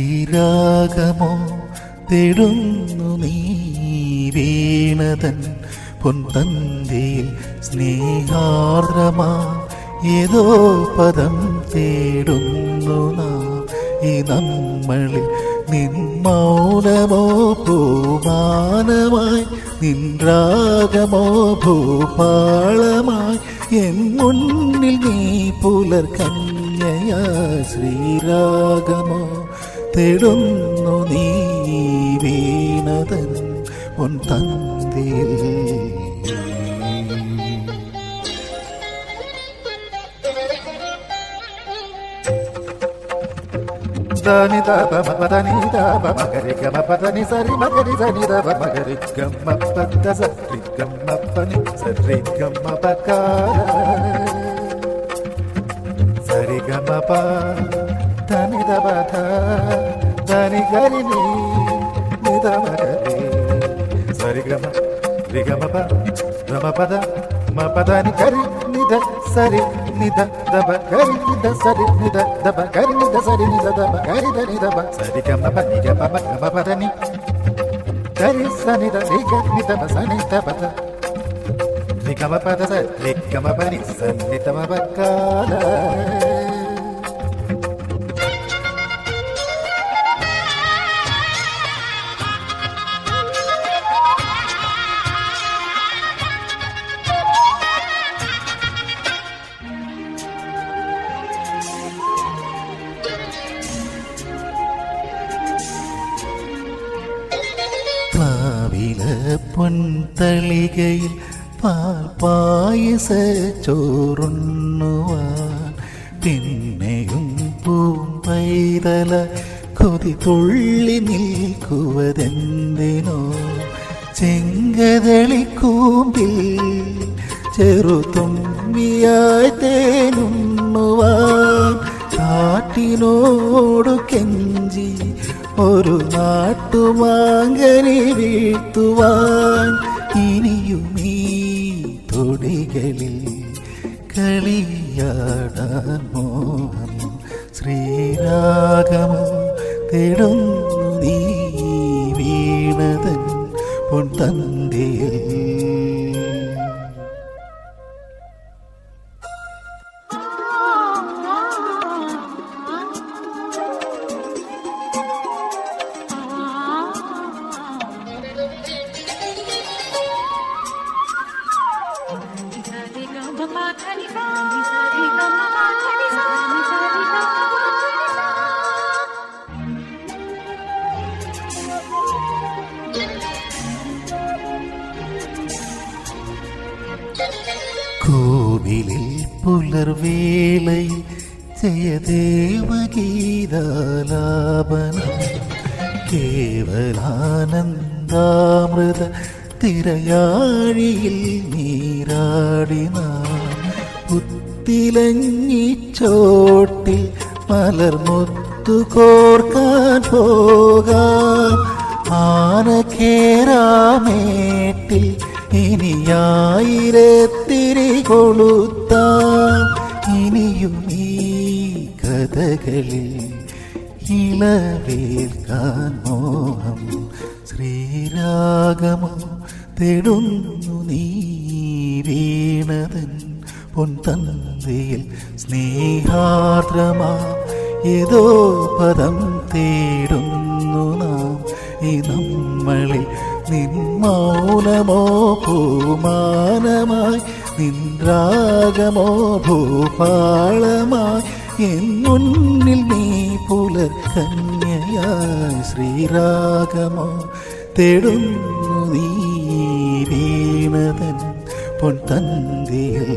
ശ്രീരാഗമോ തേടുന്നു നീ വീണതൻ പൊൻതന്തിയിൽ സ്നേഹാർദ്രമാ ഏതോ പദം തേടുന്നു നാം ഈ നമ്മളിൽ നിൻ മൗനമോ പൂമാനമായി നിൻ രാഗമോ ഭൂപാളമായി എൻ മുന്നിൽ നീ പുലർകന്യയാ ശ്രീരാഗമോ തേടുന്നു നീ വീണതൻ പൊൻതന്തിയിൽ దని దబ మదని దబ మగరి గమ పదని సరి మగరి సని దబ మగరి గమ పద సరి గమ పని సరి గమ పక సరి గమ ప దని దబ ధ దని గరి ని ని దబ గరి సరి గమ రి గమ ప గమ పద మ పదని గరి ని ద సరి నిద దబ గరి నిద సరి నిద దబ గరి నిద సరి నిద దబ గరి ద నిద బ సరి గమ ప ని గమ ప గమ పద ని గరి స నిద రి గ నిద బ స ని ద బ ద రి గమ పద స రి గమ ప ని స ని ద మ బ క ల പൊൻതളികയിൽ പാൽ പായസ ചോറുണ്ണുവാൻ പിന്നെയും പൂമ്പൈതല കൊതി തുള്ളി നിൽക്കുവതെന്തിനോ ചെങ്കതളിക്കൂമ്പിൽ ചെറുതുമ്പിയായി തേനുണ്ണുവാൻ കാറ്റിനോടു കെഞ്ചി ഒരു നാട്ടുമാങ്കനി വീഴ്ത്തുവാൻ ഇനിയുമീ തൊടികളിൽ കളിയാടാൻ മോഹം ശ്രീരാഗമോ തേടുന്നു നീ വീണതൻ പൊൻതന്തിയിൽ കോവിലിൽ പുലർവേളയിൽ ജയദേവഗീതാലാപനം കേവലാനന്ദാമൃത തിരയാഴിയിൽ നീരാടിന പുത്തിലഞ്ഞിച്ചോട്ടിൽ മലർമുത്തു കോർക്കാൻ പോകാം ആനക്കേറാമേട്ടിൽ ഇനിയായിരത്തിരി കൊളുത്താം ഇനിയും ഈ കഥകളിൽ ഇളവേൽക്കാൻ മോഹം ശ്രീരാഗമോ തേടുന്നു നീ വീണതൻ പൊൻതന്തിയിൽ സ്നേഹാർദ്രമാ ഏതോ പദം തേടുന്നു നാം ഈ നമ്മളിൽ നിൻ മൗനമോ പൂമാനമായി നിൻ രാഗമോ ഭൂപാളമായി എൻ മുന്നിൽ നീ പുലർകന്യയായി ശ്രീരാഗമോ തേടുന്നു നീ വീണതൻ പൊൻതന്തിയിൽ